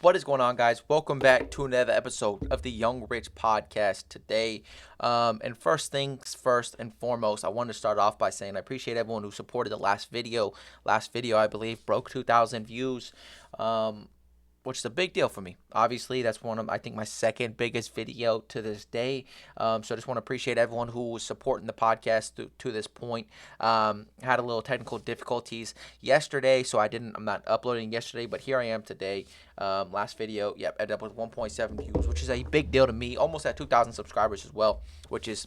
What is going on, guys? Welcome back to another episode of the Young Rich Podcast today. And first things first and foremost, I want to start off by saying I appreciate everyone who supported the last video. Last video, I believe, broke 2,000 views. Which is a big deal for me. Obviously, that's I think, my second biggest video to this day. So I just want to appreciate everyone who was supporting the podcast to this point. Had a little technical difficulties yesterday, so I'm not uploading yesterday, but here I am today. Last video, ended up with 1.7 views, which is a big deal to me. Almost at 2,000 subscribers as well, which is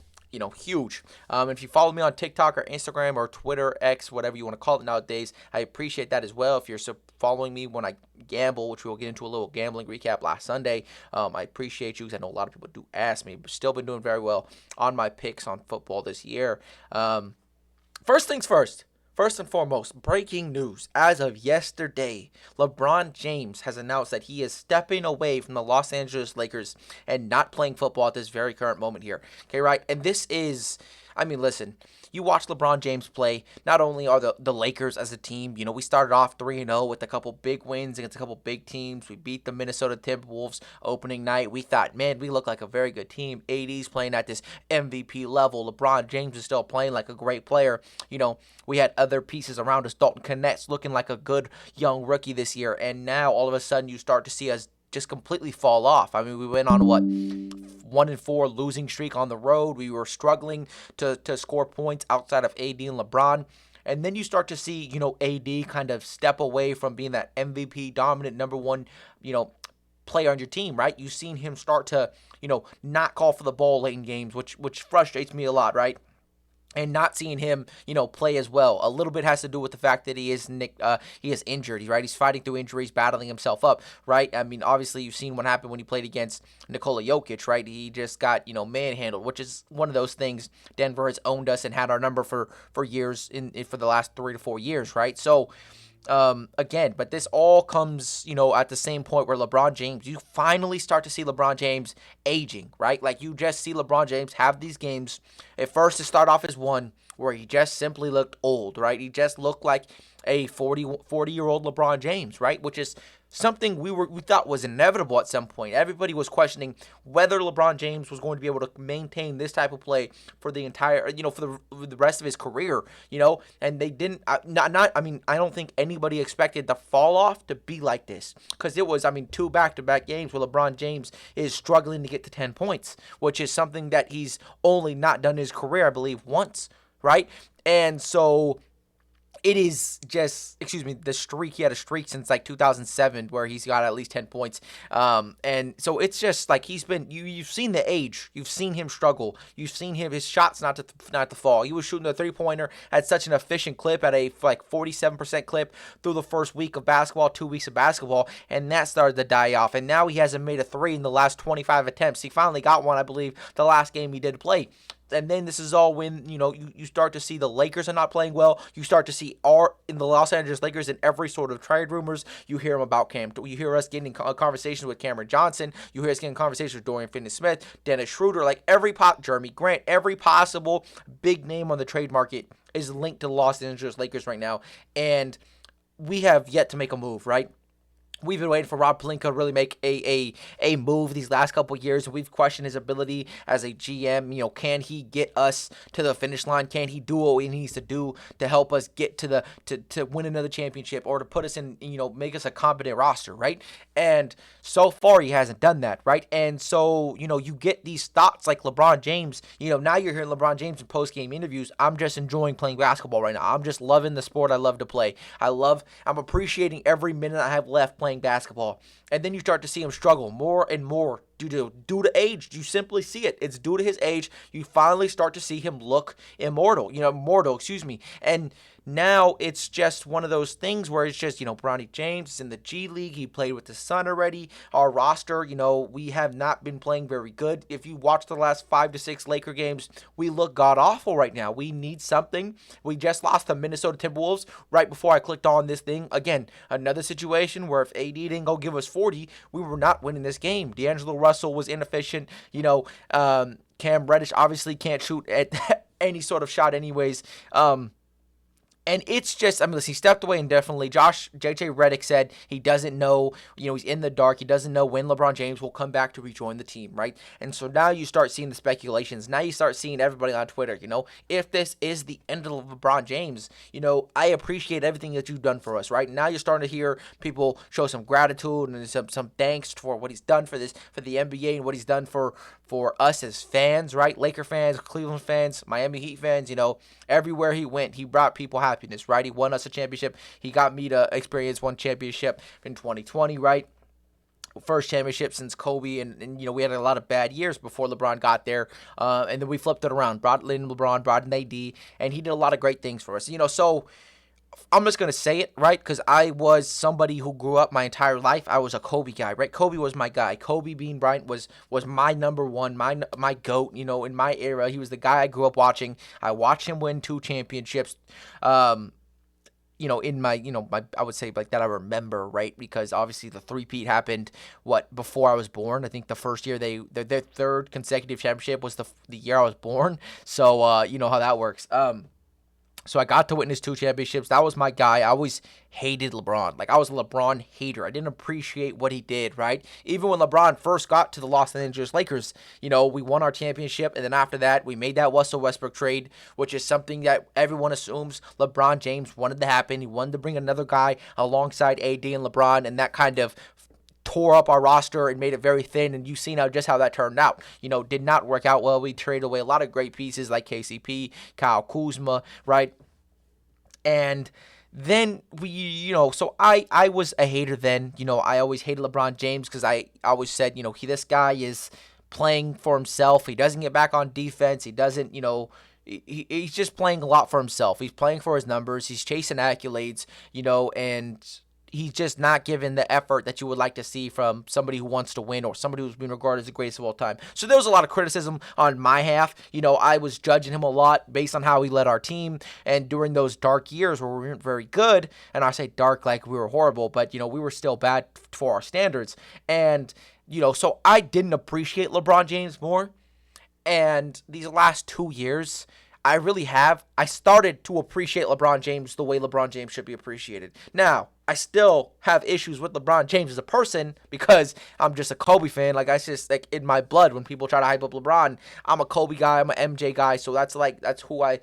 huge. If you follow me on TikTok or Instagram or Twitter, X, whatever you want to call it nowadays, I appreciate that as well. If you're following me when I gamble, which we'll get into a little gambling recap last Sunday, I appreciate you because I know a lot of people do ask me, but still been doing very well on my picks on football this year. First things first. First and foremost, breaking news. As of yesterday, LeBron James has announced that he is stepping away from the Los Angeles Lakers and not playing football at this very current moment here. Okay, right? And this is, listen, you watch LeBron James play. Not only are the Lakers as a team, we started off 3-0 with a couple big wins against a couple big teams. We beat the Minnesota Timberwolves opening night. We thought, man, we look like a very good team. AD's playing at this MVP level. LeBron James is still playing like a great player. We had other pieces around us. Dalton Connect's looking like a good young rookie this year. And now all of a sudden you start to see us just completely fall off. We went on 1-4 losing streak on the road. We were struggling to score points outside of AD and LeBron. And then you start to see, AD kind of step away from being that MVP dominant number one, player on your team, right? You've seen him start to, not call for the ball late in games, which frustrates me a lot, right? And not seeing him, play as well. A little bit has to do with the fact that he is injured, right? He's fighting through injuries, battling himself up, right? Obviously, you've seen what happened when he played against Nikola Jokic, right? He just got, manhandled, which is one of those things. Denver has owned us and had our number for years, for the last 3 to 4 years, right? So, again, but this all comes, at the same point where LeBron James, you finally start to see LeBron James aging, right? Like, you just see LeBron James have these games. At first, to start off as one where he just simply looked old, right? He just looked like a 40-year-old LeBron James, right? Which is something we thought was inevitable at some point. Everybody was questioning whether LeBron James was going to be able to maintain this type of play for the entire, for the rest of his career, and they didn't. I don't think anybody expected the fall off to be like this, because it was, 2 back-to-back games where LeBron James is struggling to get to 10 points, which is something that he's only not done in his career, I believe, once, right? And so it is just, the streak. He had a streak since 2007 where he's got at least 10 points. And so it's just like he's been, you've seen the age. You've seen him struggle. You've seen his shots not to fall. He was shooting a 3-pointer at such an efficient clip, at a 47% clip through the first week of basketball, 2 weeks of basketball, and that started to die off. And now he hasn't made a 3 in the last 25 attempts. He finally got one, I believe, the last game he did play. And then this is all when, you start to see the Lakers are not playing well. You start to see in the Los Angeles Lakers in every sort of trade rumors. You hear them about you hear us getting conversations with Cameron Johnson. You hear us getting conversations with Dorian Finney-Smith, Dennis Schroeder, Jeremy Grant, every possible big name on the trade market is linked to the Los Angeles Lakers right now. And we have yet to make a move, right? We've been waiting for Rob Pelinka to really make a move these last couple of years. We've questioned his ability as a GM. Can he get us to the finish line? Can he do what he needs to do to help us get to win another championship, or to put us in, make us a competent roster, right? And so far he hasn't done that, right? And so, you get these thoughts like LeBron James. Now you're hearing LeBron James in post-game interviews. I'm just enjoying playing basketball right now. I'm just loving the sport I love to play. I'm appreciating every minute I have left playing basketball. And then you start to see him struggle more and more due to age. You simply see it. It's due to his age. You finally start to see him look mortal. And now it's just one of those things where it's just, Bronny James is in the G League. He played with the Sun already. Our roster, we have not been playing very good. If you watch the last 5 to 6 Laker games, we look god-awful right now. We need something. We just lost the Minnesota Timberwolves right before I clicked on this thing. Again, another situation where if AD didn't go give us 40, we were not winning this game. D'Angelo Russell was inefficient. Cam Reddish obviously can't shoot at any sort of shot anyways. And it's just, I mean, listen, he stepped away indefinitely. JJ Redick said he doesn't know, he's in the dark. He doesn't know when LeBron James will come back to rejoin the team, right? And so now you start seeing the speculations. Now you start seeing everybody on Twitter, if this is the end of LeBron James, I appreciate everything that you've done for us, right? Now you're starting to hear people show some gratitude and some thanks for what he's done for the NBA and what he's done for us as fans, right? Laker fans, Cleveland fans, Miami Heat fans, everywhere he went, he brought people happiness, right? He won us a championship. He got me to experience one championship in 2020, right? First championship since Kobe, and we had a lot of bad years before LeBron got there, and then we flipped it around, brought in LeBron, brought in AD, and he did a lot of great things for us. So I'm just going to say it, right? Because I was somebody who grew up my entire life. I was a Kobe guy, right? Kobe was my guy. Kobe Bean Bryant was my number one, my GOAT, in my era. He was the guy I grew up watching. I watched him win 2 championships, in my I would say like that I remember, right? Because obviously the three-peat happened, before I was born. I think the first year their third consecutive championship was the year I was born. So, you know how that works. So I got to witness 2 championships. That was my guy. I always hated LeBron. Like, I was a LeBron hater. I didn't appreciate what he did, right? Even when LeBron first got to the Los Angeles Lakers, we won our championship. And then after that, we made that Russell Westbrook trade, which is something that everyone assumes LeBron James wanted to happen. He wanted to bring another guy alongside AD and LeBron, and that kind of tore up our roster and made it very thin, and you've seen just how that turned out. Did not work out well. We traded away a lot of great pieces like KCP, Kyle Kuzma, right? And then so I was a hater then. I always hated LeBron James because I always said, this guy is playing for himself. He doesn't get back on defense. He doesn't, he's just playing a lot for himself. He's playing for his numbers. He's chasing accolades, and he's just not given the effort that you would like to see from somebody who wants to win or somebody who's been regarded as the greatest of all time. So there was a lot of criticism on my half. I was judging him a lot based on how he led our team. And during those dark years where we weren't very good, and I say dark like we were horrible, but, we were still bad for our standards. And, so I didn't appreciate LeBron James more. And these last 2 years, I started to appreciate LeBron James the way LeBron James should be appreciated. Now, I still have issues with LeBron James as a person because I'm just a Kobe fan. Like, that's just like in my blood. When people try to hype up LeBron, I'm a Kobe guy, I'm an MJ guy, so that's who I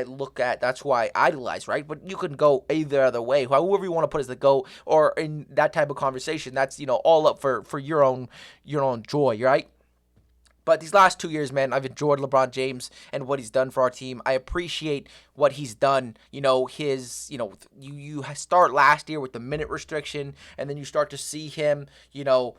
look at, that's who I idolize, right? But you can go either other way. Whoever you want to put as the GOAT, or in that type of conversation, that's all up for your own joy, right? But these last 2 years, man, I've enjoyed LeBron James and what he's done for our team. I appreciate what he's done. You start last year with the minute restriction, and then you start to see him, not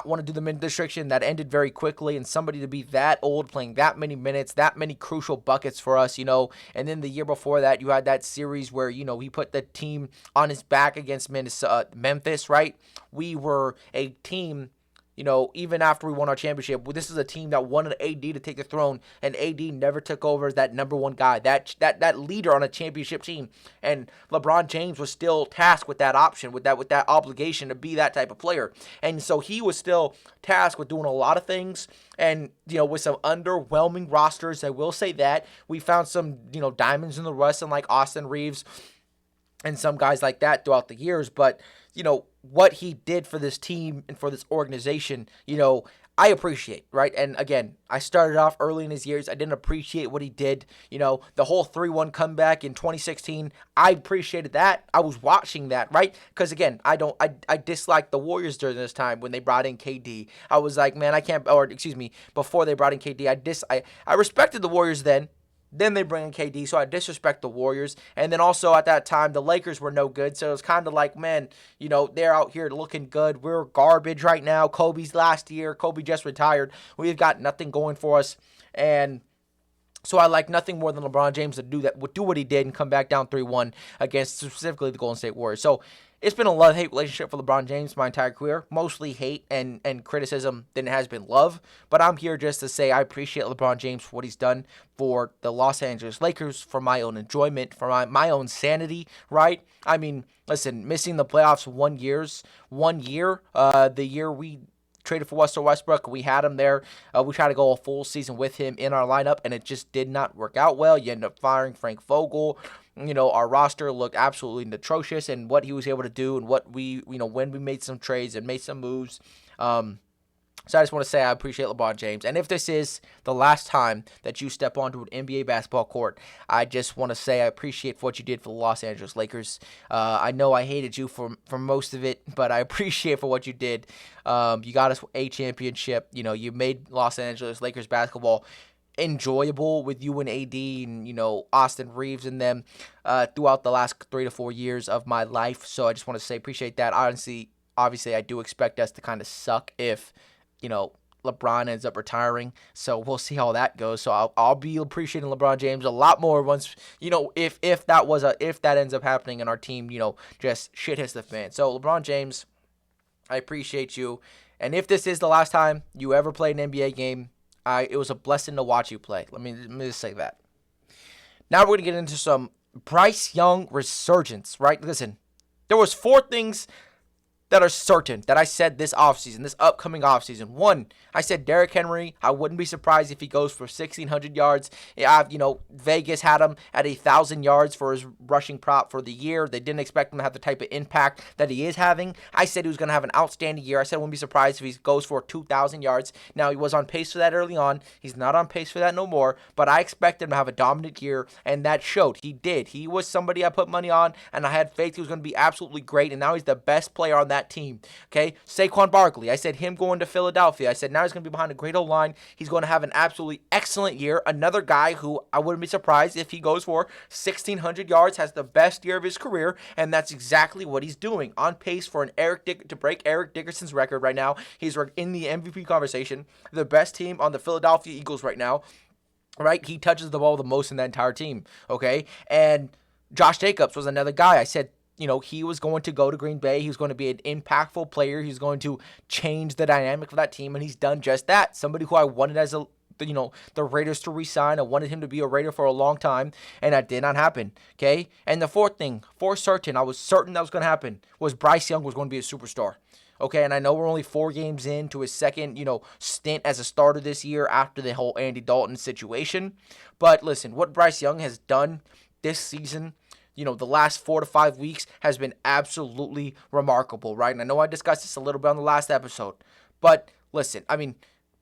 want to do the minute restriction. That ended very quickly, and somebody to be that old, playing that many minutes, that many crucial buckets for us, And then the year before that, you had that series where, he put the team on his back against Memphis, right? We were a team. Even after we won our championship, this is a team that wanted AD to take the throne, and AD never took over as that number one guy, that leader on a championship team. And LeBron James was still tasked with that option, with that obligation to be that type of player. And so he was still tasked with doing a lot of things, and with some underwhelming rosters. I will say that we found some diamonds in the rough, and like Austin Reeves and some guys like that throughout the years, but what he did for this team and for this organization, I appreciate, right? And again, I started off early in his years. I didn't appreciate what he did. The whole 3-1 comeback in 2016, I appreciated that. I was watching that, right? Because again, I disliked the Warriors during this time when they brought in KD. I was like, man, before they brought in KD, I respected the Warriors then. Then they bring in KD, so I disrespect the Warriors. And then also at that time, the Lakers were no good. So it was kind of like, man, they're out here looking good. We're garbage right now. Kobe's last year. Kobe just retired. We've got nothing going for us. And so I like nothing more than LeBron James to do what he did and come back down 3-1 against specifically the Golden State Warriors. So it's been a love-hate relationship for LeBron James my entire career. Mostly hate and criticism than it has been love. But I'm here just to say I appreciate LeBron James for what he's done for the Los Angeles Lakers, for my own enjoyment, for my own sanity, right? I mean, listen, missing the playoffs 1 year, the year we traded for Russell Westbrook. We had him there. We tried to go a full season with him in our lineup, and it just did not work out well. You end up firing Frank Vogel. Our roster looked absolutely atrocious, and what he was able to do, and what when we made some trades and made some moves. So I just want to say I appreciate LeBron James. And if this is the last time that you step onto an NBA basketball court, I just want to say I appreciate what you did for the Los Angeles Lakers. I know I hated you for most of it, but I appreciate for what you did. You got us a championship. You made Los Angeles Lakers basketball enjoyable with you and AD and, Austin Reeves and them throughout the last 3 to 4 years of my life. So I just want to say appreciate that. Obviously, I do expect us to kind of suck if LeBron ends up retiring. So we'll see how that goes. So I'll be appreciating LeBron James a lot more once, if that ends up happening and our team, just shit hits the fan. So LeBron James, I appreciate you. And if this is the last time you ever played an NBA game, it was a blessing to watch you play. Let me just say that. Now we're going to get into some Bryce Young resurgence, right? Listen, there was 4 things that are certain that I said this upcoming offseason. 1, I said Derrick Henry, I wouldn't be surprised if he goes for 1,600 yards. Vegas had him at 1,000 yards for his rushing prop for the year. They didn't expect him to have the type of impact that he is having. I said he was going to have an outstanding year. I said I wouldn't be surprised if he goes for 2,000 yards. Now, he was on pace for that early on. He's not on pace for that no more, but I expect him to have a dominant year, and that showed. He did. He was somebody I put money on, and I had faith he was going to be absolutely great, and now he's the best player on that team. Okay, Saquon Barkley, I said him going to Philadelphia. I said now he's going to be behind a great O-line. He's going to have an absolutely excellent year. Another guy who I wouldn't be surprised if he goes for 1,600 yards, has the best year of his career, and that's exactly what he's doing. On pace for to break Eric Dickerson's record right now. He's in the MVP conversation. The best team on the Philadelphia Eagles right now. Right, he touches the ball the most in that entire team. Okay, and Josh Jacobs was another guy. I said, he was going to go to Green Bay. He was going to be an impactful player. He's going to change the dynamic of that team, and he's done just that. Somebody who I wanted as the Raiders to re-sign. I wanted him to be a Raider for a long time, and that did not happen, okay? And the 4th thing, for certain, I was certain that was going to happen, was Bryce Young was going to be a superstar. Okay, and I know we're only 4 games into his second, stint as a starter this year after the whole Andy Dalton situation. But listen, what Bryce Young has done this season, the last 4 to 5 weeks has been absolutely remarkable, right? And I know I discussed this a little bit on the last episode. But listen,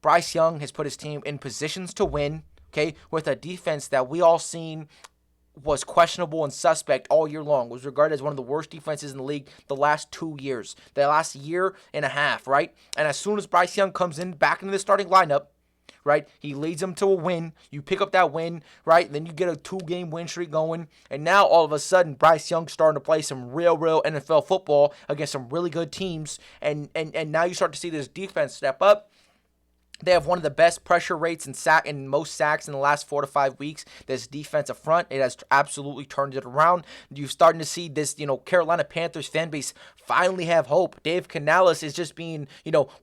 Bryce Young has put his team in positions to win, okay, with a defense that we all seen was questionable and suspect all year long, was regarded as one of the worst defenses in the league the last 2 years, the last year and a half, right? And as soon as Bryce Young comes in back into the starting lineup, right, he leads them to a win. You pick up that win, right, and then you get a 2-game win streak going, and now all of a sudden Bryce Young's starting to play some real NFL football against some really good teams, and now you start to see this defense step up. They have one of the best pressure rates and most sacks in the last 4 to 5 weeks. This defensive front, it has absolutely turned it around. You're starting to see this, Carolina Panthers fan base finally have hope. Dave Canales is just being,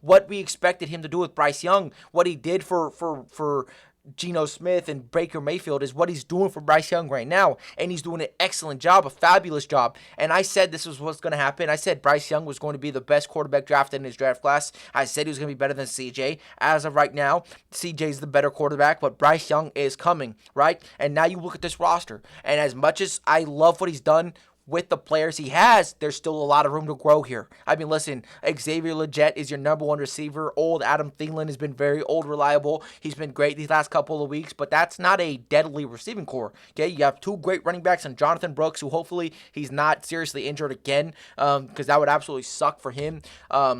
what we expected him to do with Bryce Young, what he did for Geno Smith and Baker Mayfield is what he's doing for Bryce Young right now, and he's doing an excellent job, a fabulous job. And I said this was what's going to happen. I said Bryce Young was going to be the best quarterback drafted in his draft class. I said he was going to be better than CJ. As of right now, CJ's the better quarterback, but Bryce Young is coming, right? And now you look at this roster, and as much as I love what he's done with the players he has, there's still a lot of room to grow here. Listen, Xavier Legette is your number 1 receiver. Old Adam Thielen has been very reliable. He's been great these last couple of weeks, but that's not a deadly receiving core. Okay, you have 2 great running backs and Jonathan Brooks, who hopefully he's not seriously injured again, because that would absolutely suck for him.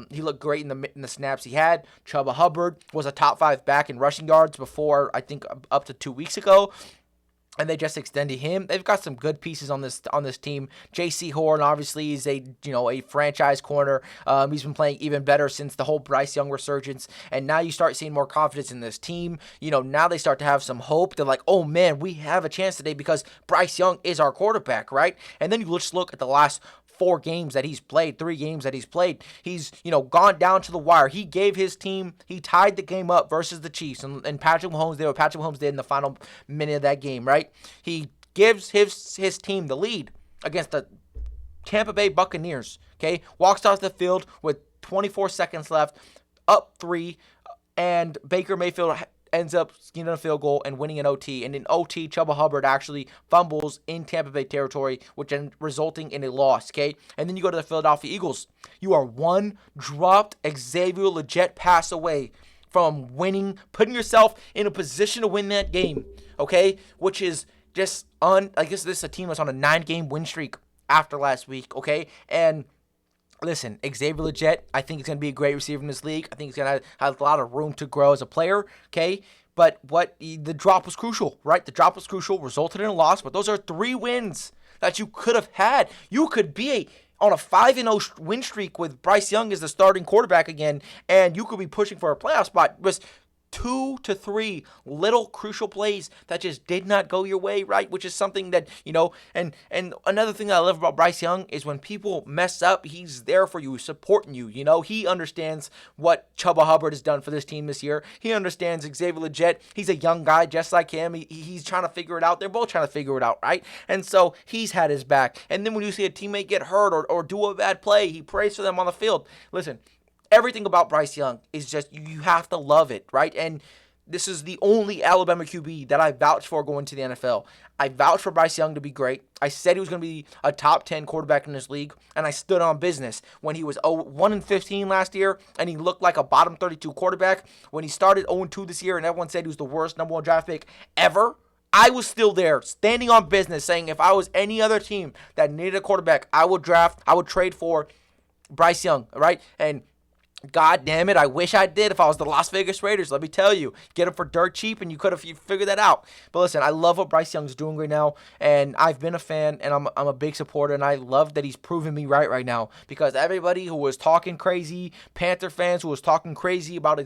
He looked great in the snaps he had. Chuba Hubbard was a top 5 back in rushing yards before, I think, up to 2 weeks ago. And they just extended him. They've got some good pieces on this team. J.C. Horn, obviously, is a franchise corner. He's been playing even better since the whole Bryce Young resurgence. And now you start seeing more confidence in this team. Now they start to have some hope. They're like, oh man, we have a chance today because Bryce Young is our quarterback, right? And then you just look at the last 4 games that he's played, 3 games that he's played. He's, gone down to the wire. He gave his team, he tied the game up versus the Chiefs. And Patrick Mahomes did what Patrick Mahomes did in the final minute of that game, right? He gives his team the lead against the Tampa Bay Buccaneers, okay? Walks off the field with 24 seconds left. up 3, and Baker Mayfield ends up getting a field goal and winning an OT. And in OT, Chuba Hubbard actually fumbles in Tampa Bay territory, which ends resulting in a loss, okay? And then you go to the Philadelphia Eagles. You are one dropped Xavier Legette pass away from winning, putting yourself in a position to win that game, okay? Which is just I guess this is a team that's on a 9-game win streak after last week, okay? And listen, Xavier Legette, I think he's going to be a great receiver in this league. I think he's going to have a lot of room to grow as a player, okay? But the drop was crucial, right? The drop was crucial, resulted in a loss, but those are 3 wins that you could have had. You could be on a 5-0 win streak with Bryce Young as the starting quarterback again, and you could be pushing for a playoff spot. It was 2 to 3 little crucial plays that just did not go your way, right? Which is something that, and another thing that I love about Bryce Young is when people mess up, he's there for you, supporting you. He understands what Chuba Hubbard has done for this team this year. He understands Xavier Legette. He's a young guy just like him. He's trying to figure it out. They're both trying to figure it out, right? And so he's had his back. And then when you see a teammate get hurt or do a bad play, he prays for them on the field. Listen, everything about Bryce Young is just, you have to love it, right? And this is the only Alabama QB that I vouched for going to the NFL. I vouched for Bryce Young to be great. I said he was going to be a top 10 quarterback in this league, and I stood on business when he was 1-15 last year, and he looked like a bottom 32 quarterback. When he started 0-2 this year, and everyone said he was the worst number 1 draft pick ever, I was still there, standing on business, saying if I was any other team that needed a quarterback, I would trade for Bryce Young, right? And God damn it, I wish I did if I was the Las Vegas Raiders. Let me tell you, get him for dirt cheap, and you could have figured that out. But listen, I love what Bryce Young's doing right now, and I've been a fan, and I'm a big supporter, and I love that he's proving me right now, because everybody who was talking crazy, Panther fans who was talking crazy about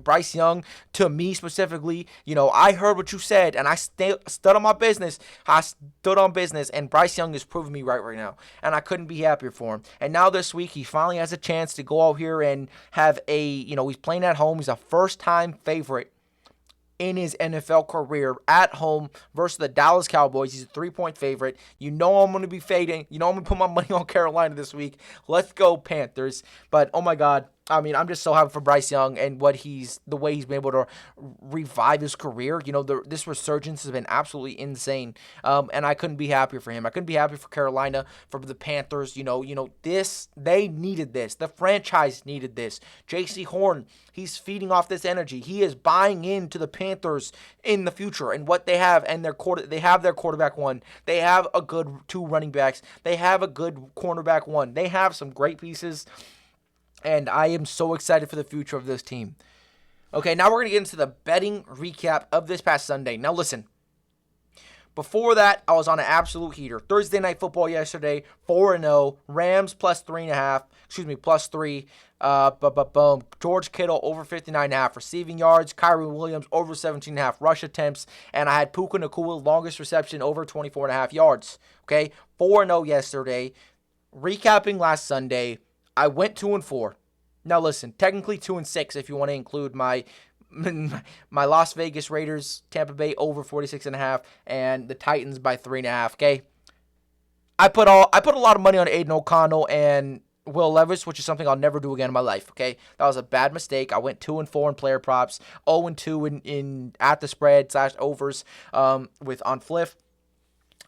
Bryce Young, to me specifically, I heard what you said, and I stood on my business. I stood on business, and Bryce Young is proving me right now, and I couldn't be happier for him. And now this week, he finally has a chance to go out here and have he's playing at home. He's a first-time favorite in his NFL career at home versus the Dallas Cowboys. He's a 3-point favorite. I'm going to be fading. I'm going to put my money on Carolina this week. Let's go Panthers. But, oh, my God. I'm just so happy for Bryce Young and the way he's been able to revive his career. This resurgence has been absolutely insane. And I couldn't be happier for him. I couldn't be happier for Carolina, for the Panthers. They needed this. The franchise needed this. J.C. Horn, he's feeding off this energy. He is buying into the Panthers in the future and what they have, and they have their quarterback one. They have a good 2 running backs. They have a good cornerback one. They have some great pieces. And I am so excited for the future of this team. Okay, now we're going to get into the betting recap of this past Sunday. Now listen, before that, I was on an absolute heater. Thursday Night Football yesterday, 4-0. Rams plus 3. Boom. George Kittle over 59.5 receiving yards. Kyrie Williams over 17.5 rush attempts. And I had Puka Nacua, longest reception, over 24.5 yards. Okay, 4-0 yesterday. Recapping last Sunday, I went 2-4. Now listen, technically 2-6 if you want to include my Las Vegas Raiders, Tampa Bay over 46.5, and the Titans by 3.5. Okay, I put a lot of money on Aiden O'Connell and Will Levis, which is something I'll never do again in my life. Okay, that was a bad mistake. I went 2-4 in player props, 0-2 in at the spread / overs with on Fliff.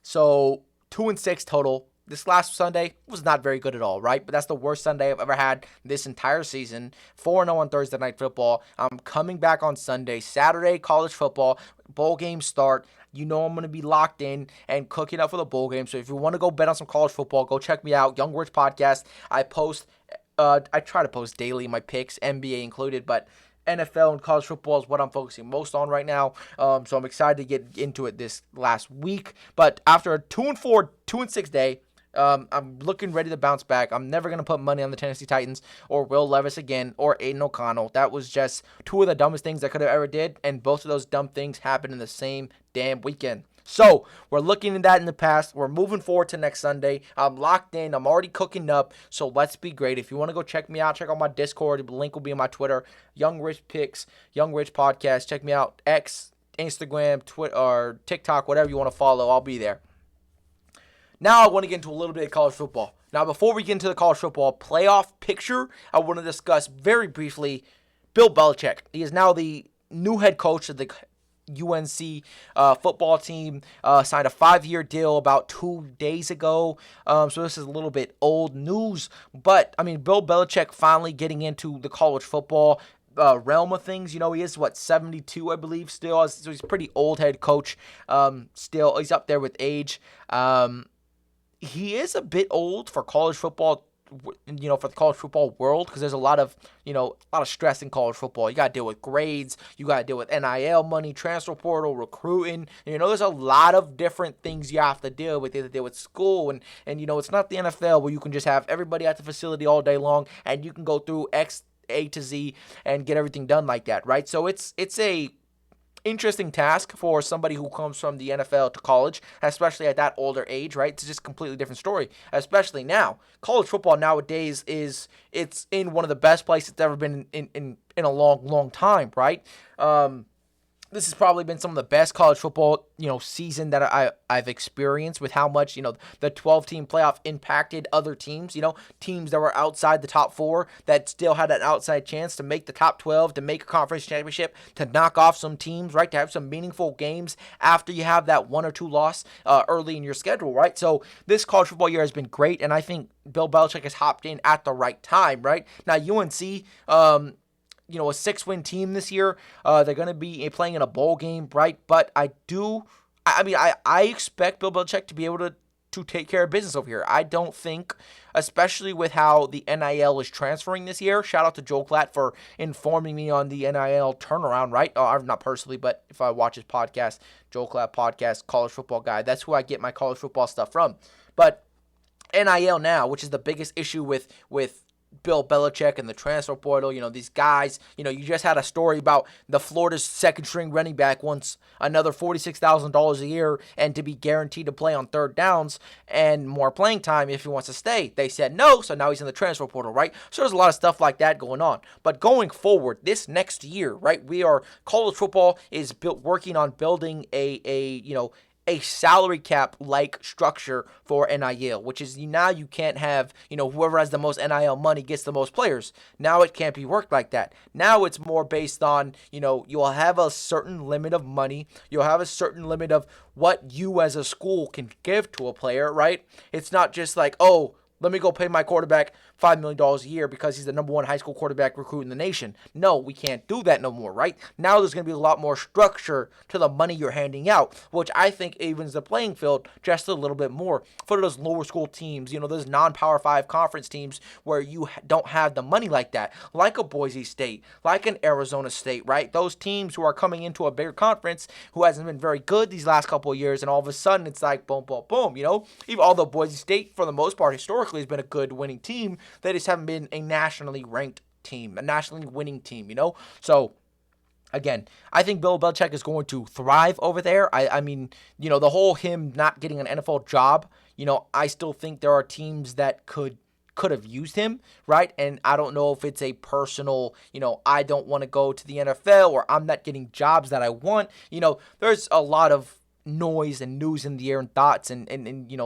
So 2-6 total. This last Sunday was not very good at all, right? But that's the worst Sunday I've ever had this entire season. 4-0 on Thursday Night Football. I'm coming back on Sunday. Saturday, college football. Bowl games start. I'm going to be locked in and cooking up for the bowl game. So if you want to go bet on some college football, go check me out. Young Rich Podcast. I try to post daily my picks, NBA included, but NFL and college football is what I'm focusing most on right now. So I'm excited to get into it this last week. But after a 2-4, 2-6 day, I'm looking ready to bounce back. I'm never going to put money on the Tennessee Titans or Will Levis again or Aiden O'Connell. That was just 2 of the dumbest things I could have ever did, and both of those dumb things happened in the same damn weekend. So we're looking at that in the past. We're moving forward to next Sunday. I'm locked in. I'm already cooking up. So let's be great. If you want to go check me out, check out my Discord. The link will be on my Twitter. Young Rich Picks, Young Rich Podcast. Check me out. X, Instagram, Twitter, or TikTok, whatever you want to follow. I'll be there. Now I want to get into a little bit of college football. Now before we get into the college football playoff picture, I want to discuss very briefly Bill Belichick. He is now the new head coach of the UNC football team. Signed a 5-year deal about 2 days ago. So this is a little bit old news. But, I mean, Bill Belichick finally getting into the college football realm of things. He is, 72, I believe, still. So he's a pretty old head coach. Still, he's up there with age. He is a bit old for college football, for the college football world, because there's a lot of stress in college football. You got to deal with grades, you got to deal with NIL money, transfer portal, recruiting. There's a lot of different things you have to deal with. You have to deal with school, and it's not the NFL where you can just have everybody at the facility all day long and you can go through A to Z and get everything done like that, right? So it's a interesting task for somebody who comes from the NFL to college, especially at that older age, right? It's just a completely different story, especially now. College football nowadays it's in one of the best places it's ever been in a long, long time, right? This has probably been some of the best college football, season that I've experienced, with how much, the 12-team playoff impacted other teams, teams that were outside the top 4 that still had an outside chance to make the top 12, to make a conference championship, to knock off some teams, right? To have some meaningful games after you have that 1 or 2 loss early in your schedule, right? So this college football year has been great, and I think Bill Belichick has hopped in at the right time, right? Now, UNC, a 6-win team this year. They're going to be playing in a bowl game, right? But I expect Bill Belichick to be able to take care of business over here. I don't think, especially with how the NIL is transferring this year. Shout out to Joel Klatt for informing me on the NIL turnaround, right? Not personally, but if I watch his podcast, Joel Klatt podcast, College Football Guy, that's who I get my college football stuff from. But NIL now, which is the biggest issue with Bill Belichick and the transfer portal, these guys, you just had a story about the Florida's second string running back wants another $46,000 a year and to be guaranteed to play on third downs and more playing time if he wants to stay. They said no, so now he's in the transfer portal, right? So there's a lot of stuff like that going on. But going forward, this next year, right, college football is working on building a salary cap like structure for NIL, which is now you can't have, whoever has the most NIL money gets the most players. Now it can't be worked like that. Now it's more based on, you'll have a certain limit of money. You'll have a certain limit of what you as a school can give to a player, right? It's not just like, oh, let me go pay my quarterback $5 million a year because he's the number 1 high school quarterback recruit in the nation. No, we can't do that no more, right? Now there's going to be a lot more structure to the money you're handing out, which I think evens the playing field just a little bit more for those lower school teams, those non-Power 5 conference teams where you don't have the money like that, like a Boise State, like an Arizona State, right? Those teams who are coming into a bigger conference who hasn't been very good these last couple of years, and all of a sudden it's like boom, boom, boom, Even although Boise State, for the most part, historically has been a good winning team, they just haven't been a nationally ranked team, a nationally winning team, So, again, I think Bill Belichick is going to thrive over there. I mean, the whole him not getting an NFL job, I still think there are teams that could have used him, right? And I don't know if it's a personal, I don't want to go to the NFL or I'm not getting jobs that I want. There's a lot of noise and news in the air and thoughts and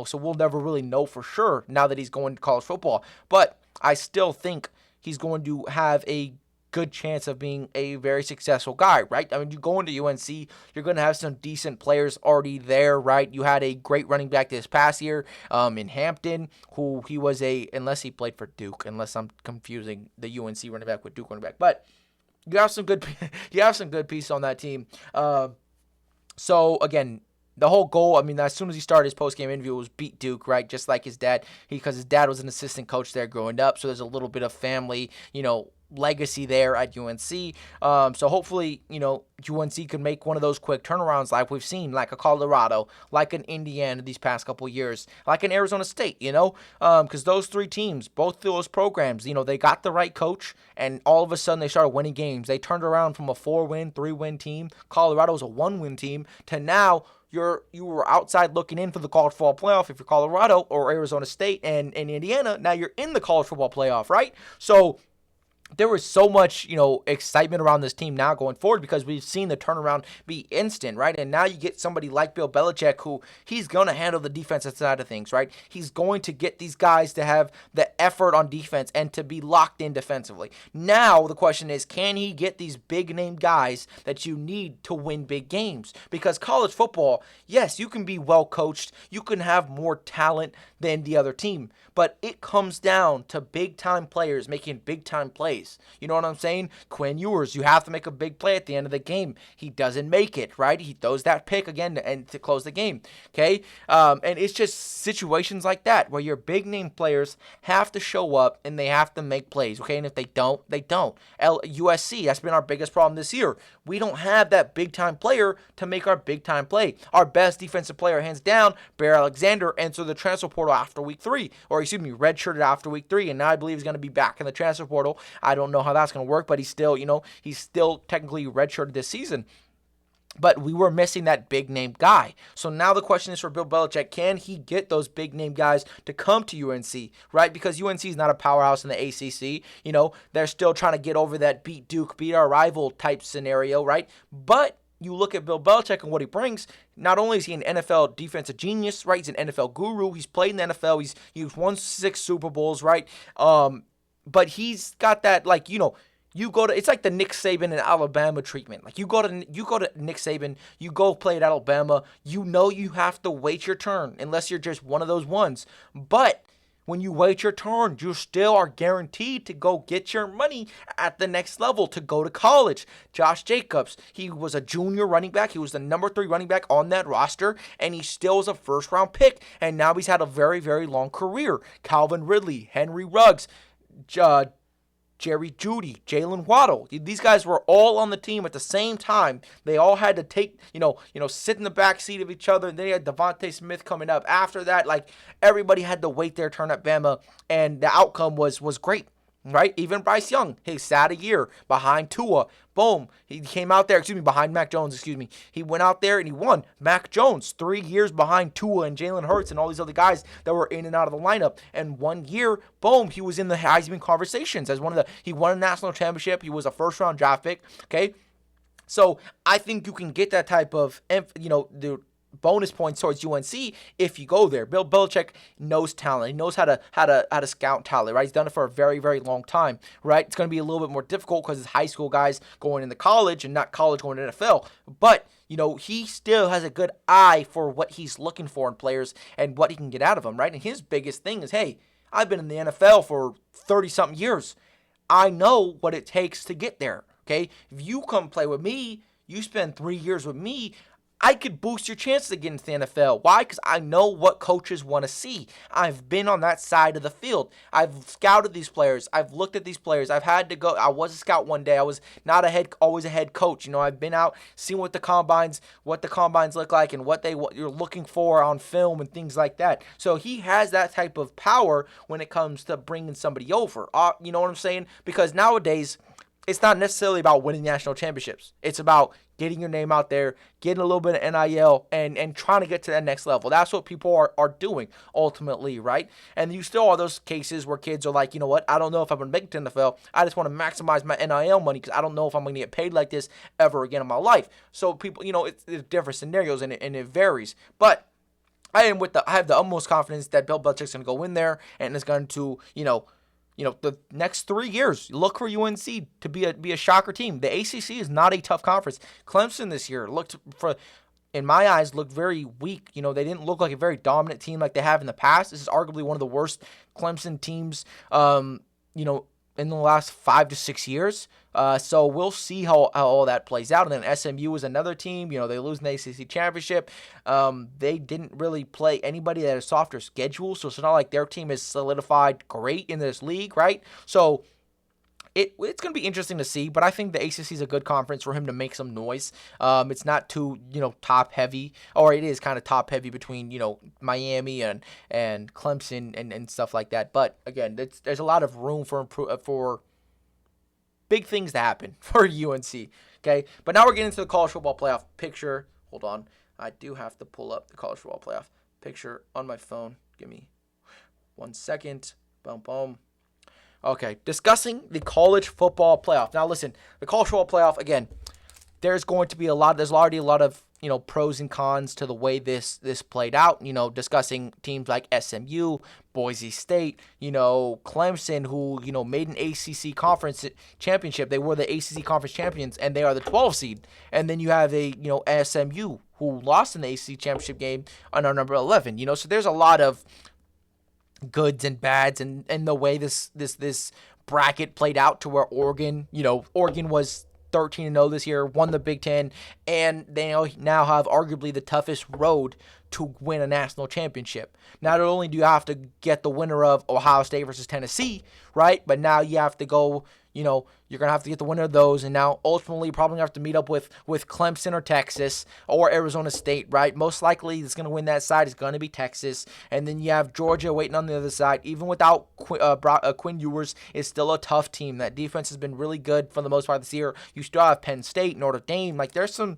so we'll never really know for sure now that he's going to college football. But I still think he's going to have a good chance of being a very successful guy, right? I mean, you go into UNC, you're going to have some decent players already there, right? You had a great running back this past year in Hampton, who he was unless he played for Duke, unless I'm confusing the UNC running back with Duke running back. But you have some good pieces on that team. So, again, the whole goal, I mean, as soon as he started his post-game interview, was beat Duke, right? Just like his dad, because his dad was an assistant coach there growing up. So there's a little bit of family, legacy there at UNC. So hopefully, UNC could make one of those quick turnarounds like we've seen, like a Colorado, like an Indiana these past couple of years, like an Arizona State, because those 3 teams, both those programs, they got the right coach, and all of a sudden they started winning games. They turned around from a 4-win, 3-win team. Colorado was a 1-win team to now you were outside looking in for the college football playoff if you're Colorado or Arizona State and Indiana. Now you're in the college football playoff, right? So there was so much, excitement around this team now going forward because we've seen the turnaround be instant, right? And now you get somebody like Bill Belichick who he's going to handle the defensive side of things, right? He's going to get these guys to have the effort on defense and to be locked in defensively. Now the question is, can he get these big name guys that you need to win big games? Because college football, yes, you can be well coached, you can have more talent than the other team, but it comes down to big time players making big time plays. You know what I'm saying? Quinn Ewers, you have to make a big play at the end of the game. He doesn't make it, right? He throws that pick again and to close the game. Okay, and it's just situations like that where your big name players have to show up and they have to make plays. Okay, and if they don't, they don't. USC, that's been our biggest problem this year. We don't have that big time player to make our big time play. Our best defensive player, hands down, Bear Alexander, entered the transfer portal after week 3, or excuse me, redshirted after week 3, and now I believe he's going to be back in the transfer portal. I don't know how that's going to work, but he's still technically redshirted this season. But we were missing that big name guy. So now the question is for Bill Belichick, can he get those big name guys to come to UNC, right? Because UNC is not a powerhouse in the ACC. They're still trying to get over that beat Duke, beat our rival type scenario, right? But you look at Bill Belichick and what he brings. Not only is he an NFL defensive genius, right? He's an NFL guru. He's played in the NFL. He's won 6 Super Bowls, right? But he's got that, you go to, it's like the Nick Saban in Alabama treatment. Like you go to Nick Saban, you go play at Alabama, you have to wait your turn unless you're just one of those ones. But when you wait your turn, you still are guaranteed to go get your money at the next level, to go to college. Josh Jacobs, he was a junior running back. He was the number 3 running back on that roster, and he still was a first-round pick. And now he's had a very, very long career. Calvin Ridley, Henry Ruggs, Jerry Jeudy, Jalen Waddle. These guys were all on the team at the same time. They all had to take, sit in the back seat of each other. And then you had Devontae Smith coming up. After that, everybody had to wait their turn at Bama, and the outcome was great. Right? Even Bryce Young, he sat a year behind Tua. Boom. He came out there, behind Mac Jones, He went out there and he won. Mac Jones, 3 years behind Tua and Jalen Hurts and all these other guys that were in and out of the lineup. And 1 year, boom, he was in the Heisman conversations as he won a national championship. He was a first-round draft pick. Okay? So I think you can get that type of, the bonus points towards UNC if you go there. Bill Belichick knows talent. He knows how to scout talent, right? He's done it for a very, very long time, right? It's going to be a little bit more difficult because it's high school guys going into college and not college going to NFL. But, he still has a good eye for what he's looking for in players and what he can get out of them, right? And his biggest thing is, hey, I've been in the NFL for 30-something years. I know what it takes to get there, okay? If you come play with me, you spend 3 years with me, I could boost your chances of getting to the NFL. Why? Because I know what coaches want to see. I've been on that side of the field. I've scouted these players. I've looked at these players. I've had to go. I was a scout one day. I was not always a head coach. I've been out, seen what the combines look like and what you're looking for on film and things like that. So he has that type of power when it comes to bringing somebody over. You know what I'm saying? Because nowadays, it's not necessarily about winning national championships. It's about getting your name out there, getting a little bit of NIL, and trying to get to that next level. That's what people are doing ultimately, right? And you still are those cases where kids are like, you know what, I don't know if I'm going to make it to the NFL. I just want to maximize my NIL money because I don't know if I'm going to get paid like this ever again in my life. So people, it's different scenarios and it varies. But I have the utmost confidence that Bill Belichick's going to go in there and is going to, the next 3 years, look for UNC to be a shocker team. The ACC is not a tough conference. Clemson this year in my eyes, looked very weak. They didn't look like a very dominant team like they have in the past. This is arguably one of the worst Clemson teams, in the last 5 to 6 years. So we'll see how all that plays out. And then SMU is another team. They lose in the ACC championship. They didn't really play anybody that had a softer schedule. So it's not like their team is solidified great in this league, right? So it's going to be interesting to see, but I think the ACC is a good conference for him to make some noise. It's not too, top heavy, or it is kind of top heavy between, Miami and Clemson and stuff like that. But again, there's a lot of room for big things to happen for UNC. Okay, but now we're getting into the college football playoff picture. Hold on, I do have to pull up the college football playoff picture on my phone. Give me 1 second. Boom, boom. Okay, discussing the college football playoff. Now, listen, the college football playoff again. There's going to be a lot. There's already a lot of pros and cons to the way this played out. Discussing teams like SMU, Boise State, Clemson, who made an ACC conference championship. They were the ACC conference champions, and they are the 12 seed. And then you have a SMU who lost in the ACC championship game on our number 11. So there's a lot of goods and bads, and the way this bracket played out, to where Oregon was 13-0 this year, won the Big Ten, and they now have arguably the toughest road to win a national championship. Not only do you have to get the winner of Ohio State versus Tennessee, right, but now you have to go, you're going to have to get the winner of those, and now ultimately you're probably going to have to meet up with Clemson or Texas or Arizona State, right? Most likely it's going to win that side is going to be Texas, and then you have Georgia waiting on the other side. Even without Quinn Ewers, is still a tough team. That defense has been really good for the most part this year. You still have Penn State, Notre Dame. Like, there's some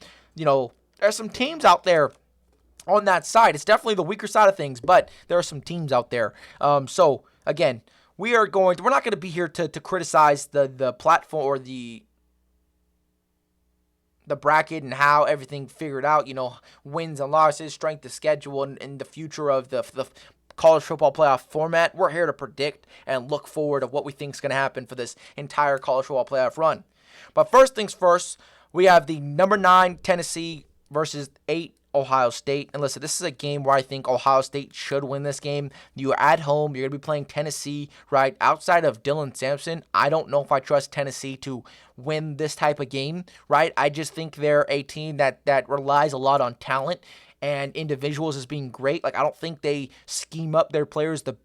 teams out there on that side. It's definitely the weaker side of things, but there are some teams out there. So, again, we're not going to be here to criticize the platform or the bracket and how everything figured out, wins and losses, strength of schedule, and the future of the college football playoff format. We're here to predict and look forward of what we think is going to happen for this entire college football playoff run. But first things first, we have the number 9 Tennessee versus 8 Ohio State. And listen, this is a game where I think Ohio State should win this game. You're at home. You're going to be playing Tennessee, right? Outside of Dylan Sampson, I don't know if I trust Tennessee to win this type of game, right? I just think they're a team that relies a lot on talent and individuals as being great. Like, I don't think they scheme up their players the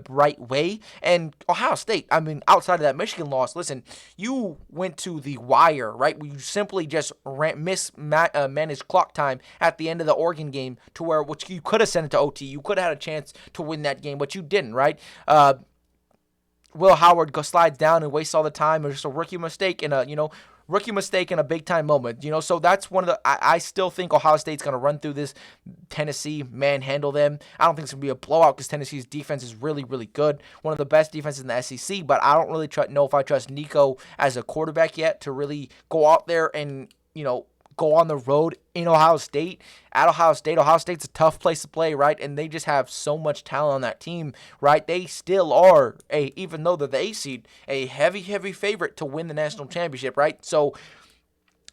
right way. And Ohio State, I mean, outside of that Michigan loss, listen, you went to the wire, right? You simply just mismanaged clock time at the end of the Oregon game, to where which you could have sent it to OT. You could have had a chance to win that game, but you didn't, right? Will Howard slides down and wastes all the time. It was just a rookie mistake in a big-time moment, so that's one of the, I still think Ohio State's going to run through this. Tennessee, manhandle them. I don't think it's going to be a blowout because Tennessee's defense is really, really good. One of the best defenses in the SEC, but I don't really know if I trust Nico as a quarterback yet to really go out there and, go on the road in Ohio State. At Ohio State's a tough place to play, right? And they just have so much talent on that team, right? They still are, even though they're the 8 seed, a heavy, heavy favorite to win the national championship, right? So,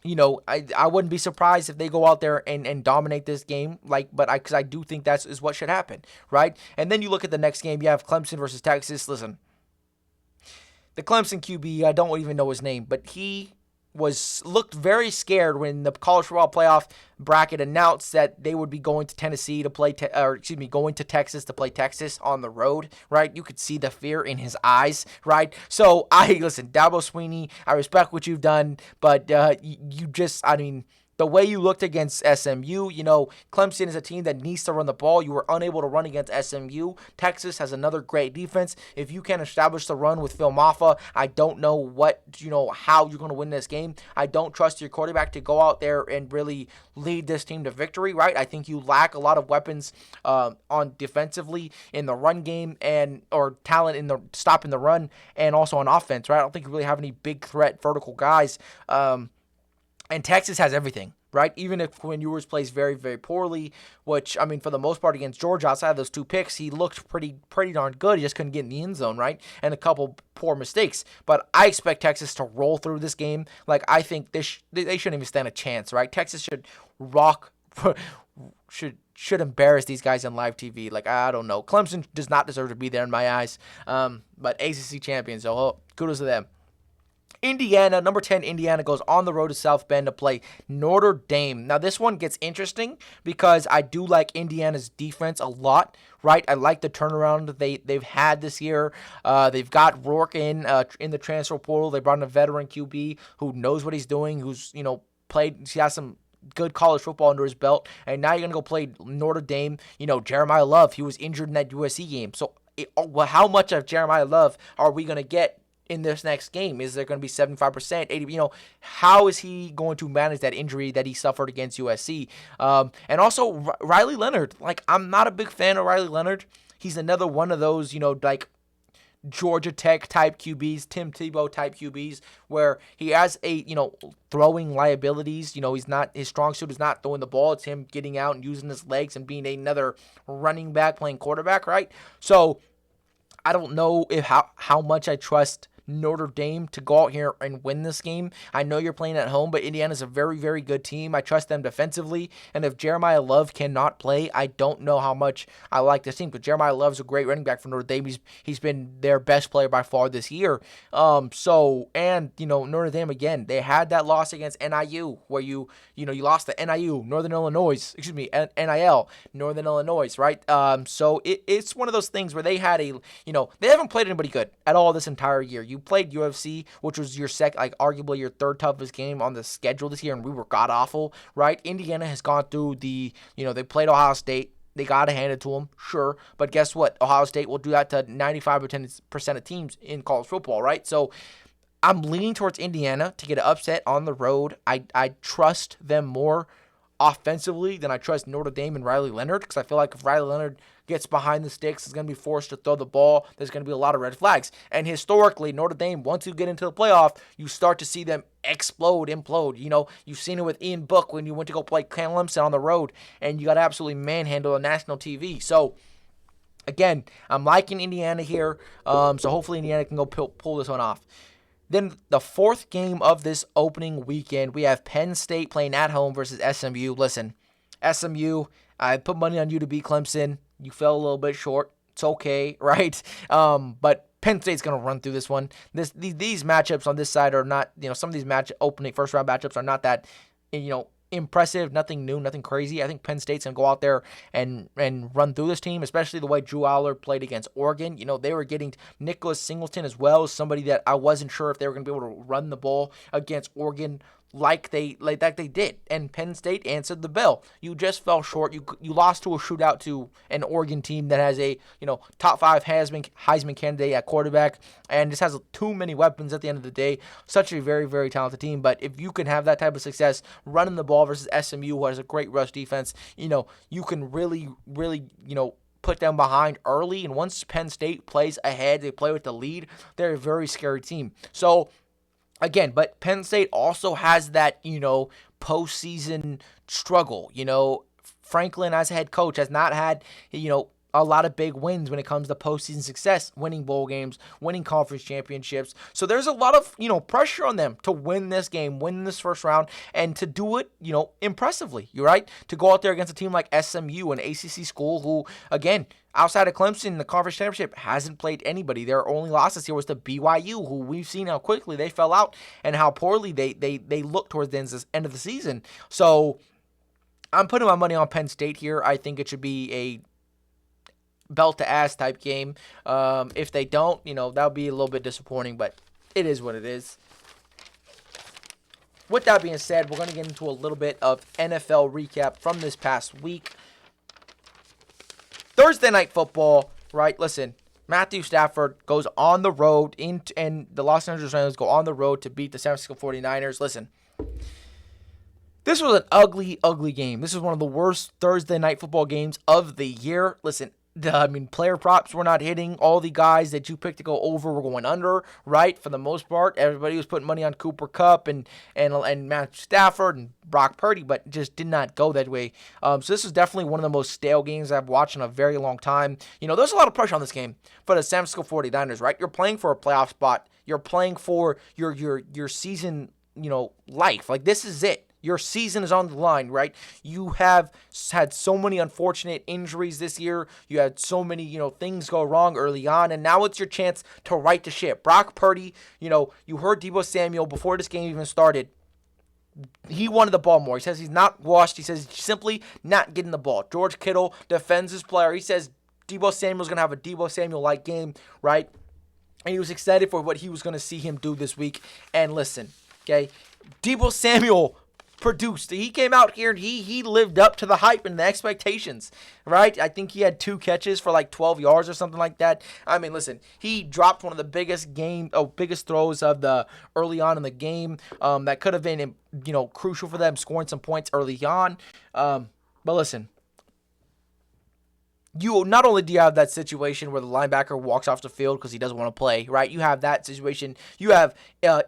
I wouldn't be surprised if they go out there and dominate this game, because I do think that is what should happen, right? And then you look at the next game, you have Clemson versus Texas. Listen, the Clemson QB, I don't even know his name, but he looked very scared when the college football playoff bracket announced that they would be going to Tennessee to play, going to Texas to play Texas on the road, right? You could see the fear in his eyes, right? So listen, Dabo Swinney, I respect what you've done, but the way you looked against SMU, Clemson is a team that needs to run the ball. You were unable to run against SMU. Texas has another great defense. If you can establish the run with Phil Maffa, I don't know how you're going to win this game. I don't trust your quarterback to go out there and really lead this team to victory, right? I think you lack a lot of weapons on defensively in the run game or talent in the stopping the run, and also on offense, right? I don't think you really have any big threat vertical guys. And Texas has everything, right? Even if Quinn Ewers plays very, very poorly, which, I mean, for the most part against Georgia, outside of those 2 picks, he looked pretty darn good. He just couldn't get in the end zone, right? And a couple poor mistakes. But I expect Texas to roll through this game. Like, I think they shouldn't even stand a chance, right? Texas should should embarrass these guys on live TV. Like, I don't know. Clemson does not deserve to be there in my eyes. But ACC champions, so kudos to them. Indiana, number 10, Indiana goes on the road to South Bend to play Notre Dame. Now, this one gets interesting because I do like Indiana's defense a lot, right? I like the turnaround they've had this year. They've got Rourke in the transfer portal. They brought in a veteran QB who knows what he's doing, who's, he has some good college football under his belt. And now you're going to go play Notre Dame. Jeremiah Love, he was injured in that USC game. So how much of Jeremiah Love are we going to get in this next game? Is there going to be 75%, 80%? How is he going to manage that injury that he suffered against USC? And also Riley Leonard. Like, I'm not a big fan of Riley Leonard. He's another one of those, Georgia Tech type QBs, Tim Tebow type QBs, where he has throwing liabilities. He's not, his strong suit is not throwing the ball. It's him getting out and using his legs and being another running back playing quarterback, right? So I don't know if how much I trust Notre Dame to go out here and win this game. I know you're playing at home, but Indiana's a very, very good team. I trust them defensively, and if Jeremiah Love cannot play, I don't know how much I like this team, because Jeremiah Love's a great running back for Notre Dame. He's been their best player by far this year. Notre Dame, again, they had that loss against NIU where you lost to NIU, Northern Illinois, NIL, Northern Illinois, right? So it's one of those things where they had they haven't played anybody good at all this entire year. You played UFC, which was your arguably your third toughest game on the schedule this year, and we were god awful, right? Indiana has gone through they played Ohio State. They got to hand it to them, sure. But guess what? Ohio State will do that to 95% of teams in college football, right? So I'm leaning towards Indiana to get an upset on the road. I trust them more offensively than I trust Notre Dame and Riley Leonard, because I feel like if Riley Leonard gets behind the sticks, is going to be forced to throw the ball. There's going to be a lot of red flags. And historically, Notre Dame, once you get into the playoff, you start to see them implode. You've seen it with Ian Book when you went to go play Clemson on the road, and you got to absolutely manhandle on national TV. So, again, I'm liking Indiana here. So hopefully Indiana can go pull this one off. Then the fourth game of this opening weekend, we have Penn State playing at home versus SMU. Listen, SMU, I put money on you to beat Clemson. You fell a little bit short. It's okay, right? But Penn State's going to run through this one. These matchups on this side are not, some of these opening first round matchups are not that, impressive, nothing new, nothing crazy. I think Penn State's going to go out there and run through this team, especially the way Drew Aller played against Oregon. They were getting Nicholas Singleton as well, somebody that I wasn't sure if they were going to be able to run the ball against Oregon like they did. And Penn State answered the bell. You just fell short. You lost to a shootout to an Oregon team that has a top 5 Heisman candidate at quarterback, and just has too many weapons at the end of the day. Such a very, very talented team. But if you can have that type of success running the ball versus SMU, who has a great rush defense, you can really, really, put them behind early. And once Penn State plays ahead, they play with the lead, they're a very scary team. So again, but Penn State also has that, postseason struggle. Franklin, as head coach, has not had, a lot of big wins when it comes to postseason success, winning bowl games, winning conference championships. So there's a lot of, pressure on them to win this game, win this first round, and to do it, impressively. You're right. To go out there against a team like SMU, an ACC school who, again, outside of Clemson, the conference championship hasn't played anybody. Their only losses here was to BYU, who we've seen how quickly they fell out and how poorly they look towards the end of the season. So I'm putting my money on Penn State here. I think it should be a belt to ass type game. If they don't, that'll be a little bit disappointing, but it is what it is. With that being said, we're going to get into a little bit of NFL recap from this past week. Thursday night football, right? Listen, Matthew Stafford goes on the road, and the Los Angeles Rams go on the road to beat the San Francisco 49ers. Listen, this was an ugly, ugly game. This is one of the worst Thursday night football games of the year. Listen, player props were not hitting. All the guys that you picked to go over were going under, right? For the most part, everybody was putting money on Cooper Kupp and Matthew Stafford and Brock Purdy, but just did not go that way. So this is definitely one of the most stale games I've watched in a very long time. There's a lot of pressure on this game for the San Francisco 49ers, right? You're playing for a playoff spot. You're playing for your season, life. Like, this is it. Your season is on the line, right? You have had so many unfortunate injuries this year. You had so many, things go wrong early on, and now it's your chance to right the ship. Brock Purdy, you heard Deebo Samuel before this game even started. He wanted the ball more. He says he's not washed. He says he's simply not getting the ball. George Kittle defends his player. He says Deebo Samuel's going to have a Deebo Samuel-like game, right? And he was excited for what he was going to see him do this week. And listen, okay, Deebo Samuel produced. He came out here and he lived up to the hype and the expectations, right? I think he had 2 catches for like 12 yards or something like that. I mean, listen, he dropped one of the biggest throws of the early on in the game that could have been, crucial for them, scoring some points early on. But listen, you not only do you have that situation where the linebacker walks off the field because he doesn't want to play, right? You have that situation. You have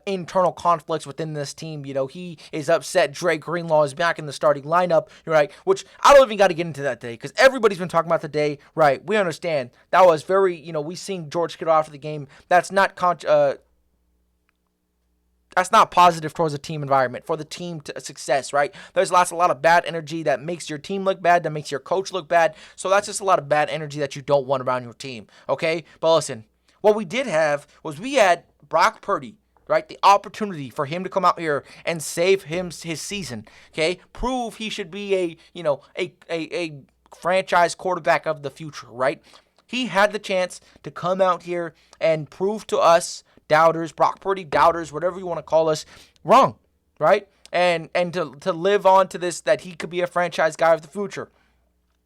internal conflicts within this team. He is upset Dre Greenlaw is back in the starting lineup, right? Which I don't even got to get into that today because everybody's been talking about today, right? We understand that was very, we seen George Kittle after the game. That's not positive towards the team environment, for the team to success, right? There's a lot of bad energy that makes your team look bad, that makes your coach look bad. So that's just a lot of bad energy that you don't want around your team, okay? But listen, what we did have was we had Brock Purdy, right? The opportunity for him to come out here and save his season, okay? Prove he should be a franchise quarterback of the future, right? He had the chance to come out here and prove to us doubters, Brock Purdy doubters, whatever you want to call us, wrong, right? And to live on to this, that he could be a franchise guy of the future.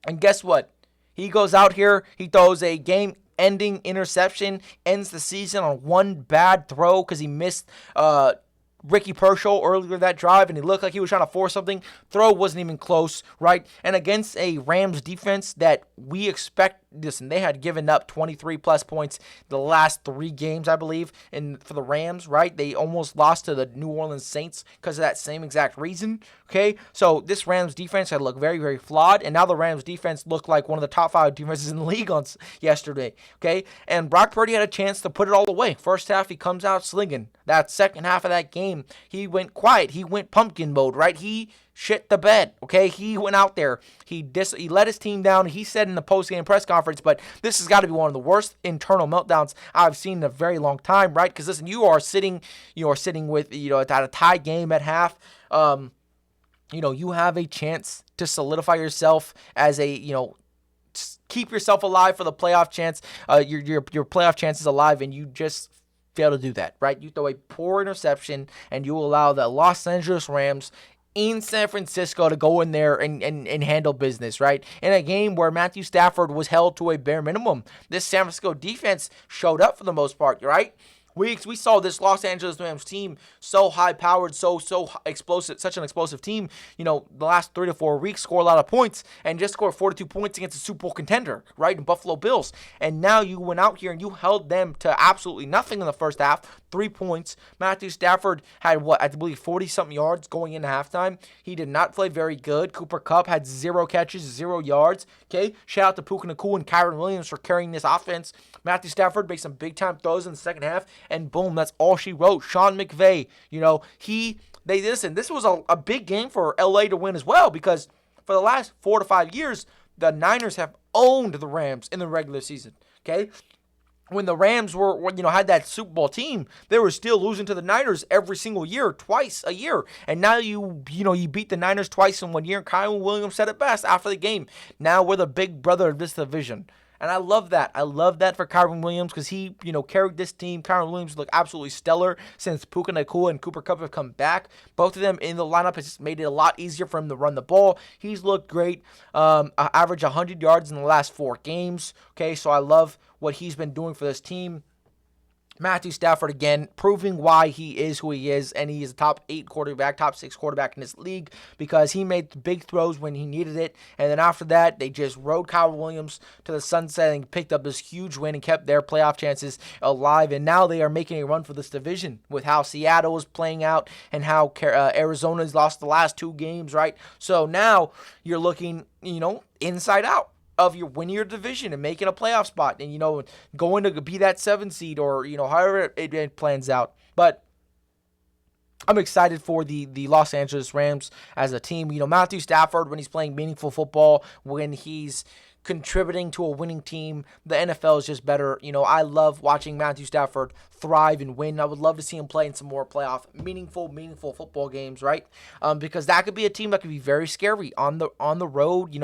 And guess what? He goes out here, he throws a game-ending interception, ends the season on one bad throw because he missed Ricky Pershaw earlier that drive, and he looked like he was trying to force something. Throw wasn't even close, right? And against a Rams defense that we expect, listen, they had given up 23-plus points the last 3 games, I believe, and for the Rams, right? They almost lost to the New Orleans Saints because of that same exact reason, okay? So this Rams defense had looked very, very flawed, and now the Rams defense looked like one of the top 5 defenses in the league on yesterday, okay? And Brock Purdy had a chance to put it all away. First half, he comes out slinging. That second half of that game, he went quiet. He went pumpkin mode, right? He shit the bed, okay? He went out there. He let his team down. He said in the post-game press conference, but this has got to be one of the worst internal meltdowns I've seen in a very long time, right? Because listen, you are sitting with, at a tie game at half. You have a chance to solidify yourself as keep yourself alive for the playoff chance, your playoff chances alive, and you just fail to do that, right? You throw a poor interception, and you allow the Los Angeles Rams in San Francisco to go in there and handle business, right? In a game where Matthew Stafford was held to a bare minimum. This San Francisco defense showed up for the most part, right? We saw this Los Angeles Rams team so high-powered, so explosive, such an explosive team. The last 3 to 4 weeks score a lot of points and just scored 42 points against a Super Bowl contender, right, in Buffalo Bills. And now you went out here and you held them to absolutely nothing in the first half, 3 points. Matthew Stafford had, I believe, 40-something yards going into halftime. He did not play very good. Cooper Kupp had 0 catches, 0 yards. Okay, shout out to Puka Nacua and Kyron Williams for carrying this offense. Matthew Stafford made some big-time throws in the second half, and boom, that's all she wrote. Sean McVay, this was a big game for LA to win as well, because for the last 4 to 5 years, the Niners have owned the Rams in the regular season, okay? When the Rams had that Super Bowl team, they were still losing to the Niners every single year, twice a year. And now you beat the Niners twice in 1 year. Kyron Williams said it best after the game. Now we're the big brother of this division. And I love that. I love that for Kyron Williams because he, carried this team. Kyron Williams looked absolutely stellar since Puka Nacua and Cooper Kupp have come back. Both of them in the lineup has just made it a lot easier for him to run the ball. He's looked great. Average 100 yards in the last 4 games. Okay, so I love what he's been doing for this team. Matthew Stafford, again, proving why he is who he is, and he is a top 8 quarterback, top 6 quarterback in this league because he made big throws when he needed it, and then after that, they just rode Kyle Williams to the sunset and picked up this huge win and kept their playoff chances alive, and now they are making a run for this division with how Seattle is playing out and how Arizona's lost the last 2 games, right? So now you're looking, inside out of your winning your division and making a playoff spot and, going to be that 7 seed or, however it plans out. But I'm excited for the Los Angeles Rams as a team. Matthew Stafford, when he's playing meaningful football, when he's contributing to a winning team, the NFL is just better. I love watching Matthew Stafford thrive and win. I would love to see him play in some more playoff, meaningful football games, right? Because that could be a team that could be very scary on the road,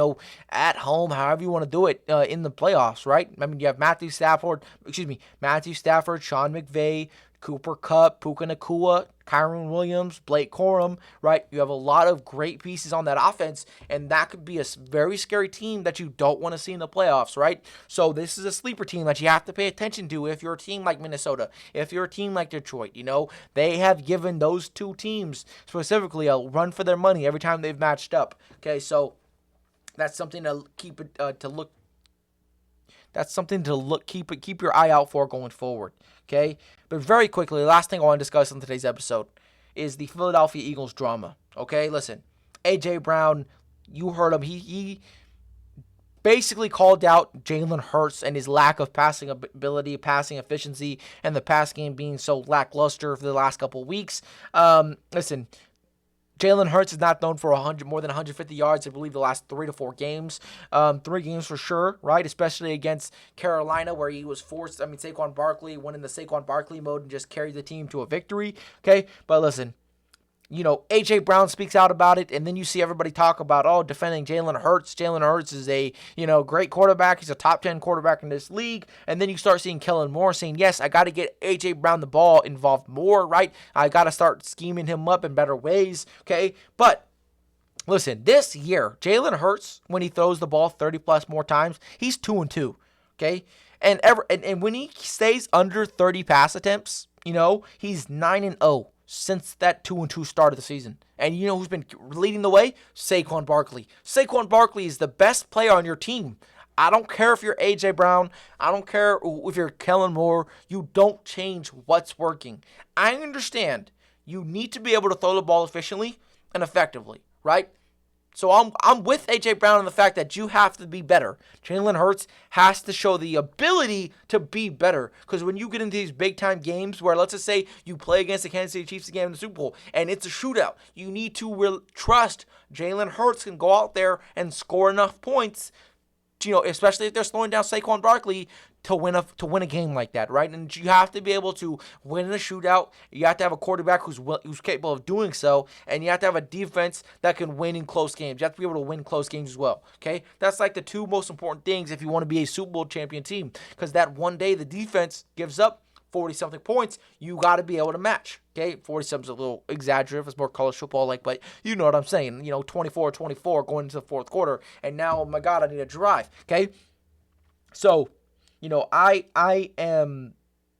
at home, however you want to do it in the playoffs, right? I mean, you have Matthew Stafford, Sean McVay, Cooper Kupp, Puka Nacua, Kyron Williams, Blake Corum, right? You have a lot of great pieces on that offense, and that could be a very scary team that you don't want to see in the playoffs, right? So this is a sleeper team that you have to pay attention to if you're a team like Minnesota, if you're a team like Detroit. They have given those 2 teams specifically a run for their money every time they've matched up. Okay, so that's something to keep to look That's something to keep your eye out for going forward. Okay, but very quickly, the last thing I want to discuss on today's episode is the Philadelphia Eagles drama. Okay, listen, AJ Brown, you heard him. He basically called out Jalen Hurts and his lack of passing ability, passing efficiency, and the pass game being so lackluster for the last couple of weeks. Listen, Jalen Hurts is not known for more than 150 yards, I believe, the last 3 to 4 games. 3 games for sure, right? Especially against Carolina, where he was forced. Saquon Barkley went in the Saquon Barkley mode and just carried the team to a victory. Okay, but listen, A.J. Brown speaks out about it, and then you see everybody talk about, defending Jalen Hurts. Jalen Hurts is a, great quarterback. He's a top 10 quarterback in this league. And then you start seeing Kellen Moore saying, yes, I got to get A.J. Brown the ball involved more, right? I got to start scheming him up in better ways, okay? But listen, this year, Jalen Hurts, when he throws the ball 30-plus more times, he's 2-2, okay? And when he stays under 30 pass attempts, he's 9-0. Since that 2-2 start of the season. And you know who's been leading the way? Saquon Barkley. Saquon Barkley is the best player on your team. I don't care if you're A.J. Brown. I don't care if you're Kellen Moore. You don't change what's working. I understand you need to be able to throw the ball efficiently and effectively, right? So I'm with A.J. Brown in the fact that you have to be better. Jalen Hurts has to show the ability to be better. Because when you get into these big-time games where, let's just say, you play against the Kansas City Chiefs again in the Super Bowl, and it's a shootout, you need to trust Jalen Hurts can go out there and score enough points, especially if they're slowing down Saquon Barkley, to win a game like that, right? And you have to be able to win in a shootout. You have to have a quarterback who's capable of doing so, and you have to have a defense that can win in close games. You have to be able to win close games as well, okay? That's like the 2 most important things if you want to be a Super Bowl champion team, because that one day the defense gives up 40-something points, you got to be able to match, okay? 40-something's a little exaggerative. It's more college football-like, but you know what I'm saying. 24-24 going into the fourth quarter, and now, oh my God, I need a drive, okay? So, I am.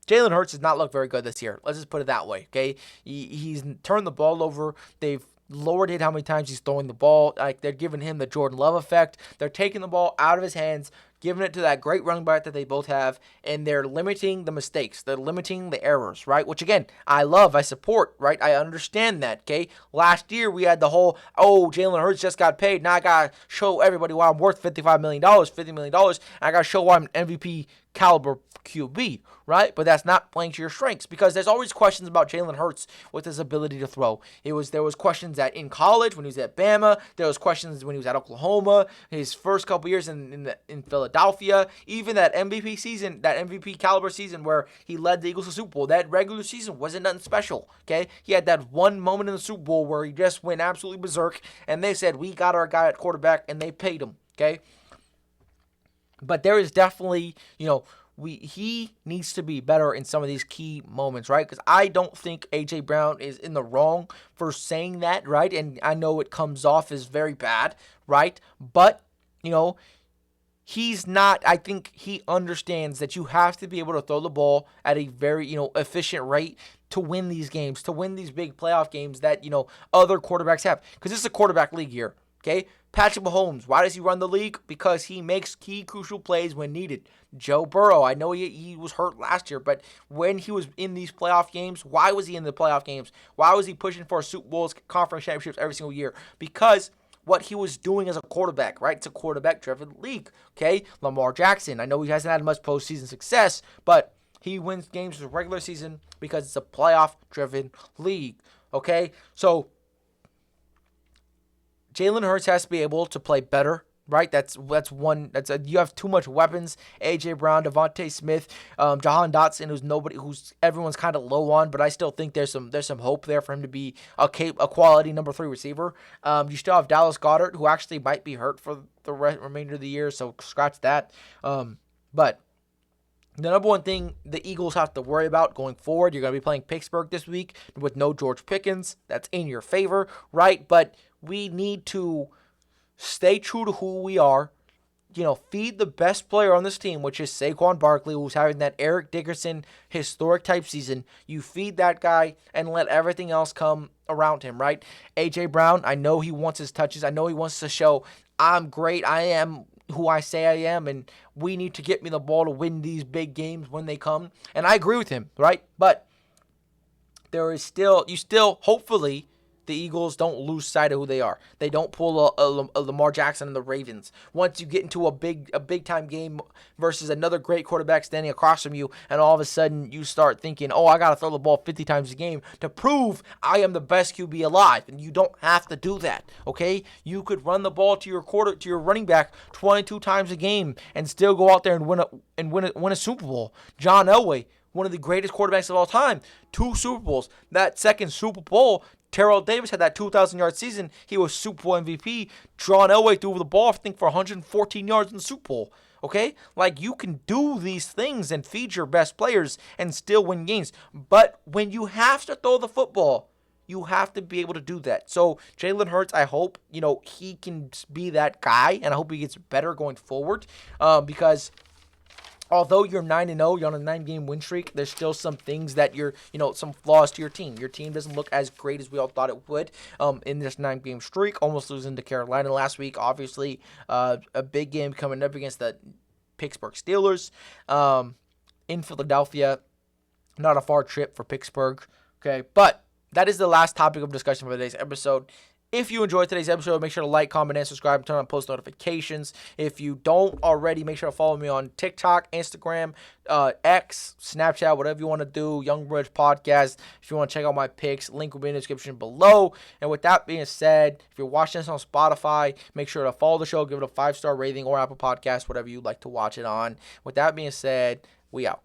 Jalen Hurts has not looked very good this year. Let's just put it that way, okay? He's turned the ball over. They've lowered it how many times he's throwing the ball. Like, they're giving him the Jordan Love effect. They're taking the ball out of his hands, giving it to that great running back that they both have, and they're limiting the mistakes. They're limiting the errors, right? Which, again, I love, I support, right? I understand that, okay? Last year, we had the whole, Jalen Hurts just got paid. Now I got to show everybody why I'm worth $55 million, $50 million, and I got to show why I'm an MVP caliber QB, right? But that's not playing to your strengths, because there's always questions about Jalen Hurts with his ability to throw. There was questions in college when he was at Bama. There was questions when he was at Oklahoma. His first couple years in Philadelphia, even that MVP season, that MVP caliber season where he led the Eagles to Super Bowl. That regular season wasn't nothing special. Okay, he had that one moment in the Super Bowl where he just went absolutely berserk, and they said, we got our guy at quarterback, and they paid him. Okay. But there is definitely, he needs to be better in some of these key moments, right? Because I don't think A.J. Brown is in the wrong for saying that, right? And I know it comes off as very bad, right? But, he's not. I think he understands that you have to be able to throw the ball at a very, efficient rate to win these games, to win these big playoff games that, other quarterbacks have. Because this is a quarterback league here, okay? Patrick Mahomes, why does he run the league? Because he makes key, crucial plays when needed. Joe Burrow, I know he was hurt last year, but when he was in these playoff games, why was he in the playoff games? Why was he pushing for Super Bowls, conference championships every single year? Because what he was doing as a quarterback, right? It's a quarterback-driven league, okay? Lamar Jackson, I know he hasn't had much postseason success, but he wins games in the regular season because it's a playoff-driven league, okay? So Jalen Hurts has to be able to play better, right? You have too much weapons. A.J. Brown, Devontae Smith, Jahan Dotson, who's everyone's kind of low on, but I still think there's some hope there for him to be a quality number 3 receiver. You still have Dallas Goedert, who actually might be hurt for the remainder of the year, so scratch that. But the number one thing the Eagles have to worry about going forward, you're going to be playing Pittsburgh this week with no George Pickens. That's in your favor, right? But we need to stay true to who we are. Feed the best player on this team, which is Saquon Barkley, who's having that Eric Dickerson historic type season. You feed that guy and let everything else come around him, right? A.J. Brown, I know he wants his touches. I know he wants to show I'm great. I am who I say I am, and we need to get me the ball to win these big games when they come. And I agree with him, right? But you still, hopefully, the Eagles don't lose sight of who they are. They don't pull a Lamar Jackson and the Ravens. Once you get into a big time game versus another great quarterback standing across from you, and all of a sudden you start thinking, oh, I got to throw the ball 50 times a game to prove I am the best QB alive. And you don't have to do that, okay? You could run the ball to your running back 22 times a game and still go out there and win a Super Bowl. John Elway, one of the greatest quarterbacks of all time, 2 Super Bowls. That second Super Bowl, Terrell Davis had that 2,000-yard season. He was Super Bowl MVP. John Elway threw the ball, I think, for 114 yards in the Super Bowl. Okay? Like, you can do these things and feed your best players and still win games. But when you have to throw the football, you have to be able to do that. So, Jalen Hurts, I hope, he can be that guy, and I hope he gets better going forward because although you're 9-0, you're on a 9-game win streak, there's still some things that some flaws to your team. Your team doesn't look as great as we all thought it would in this 9-game streak, almost losing to Carolina last week. Obviously, a big game coming up against the Pittsburgh Steelers in Philadelphia. Not a far trip for Pittsburgh, okay? But that is the last topic of discussion for today's episode. If you enjoyed today's episode, make sure to like, comment, and subscribe, and turn on post notifications. If you don't already, make sure to follow me on TikTok, Instagram, X, Snapchat, whatever you want to do, Young Bridge Podcast. If you want to check out my picks, link will be in the description below. And with that being said, if you're watching this on Spotify, make sure to follow the show, give it a 5-star rating, or Apple Podcast, whatever you'd like to watch it on. With that being said, we out.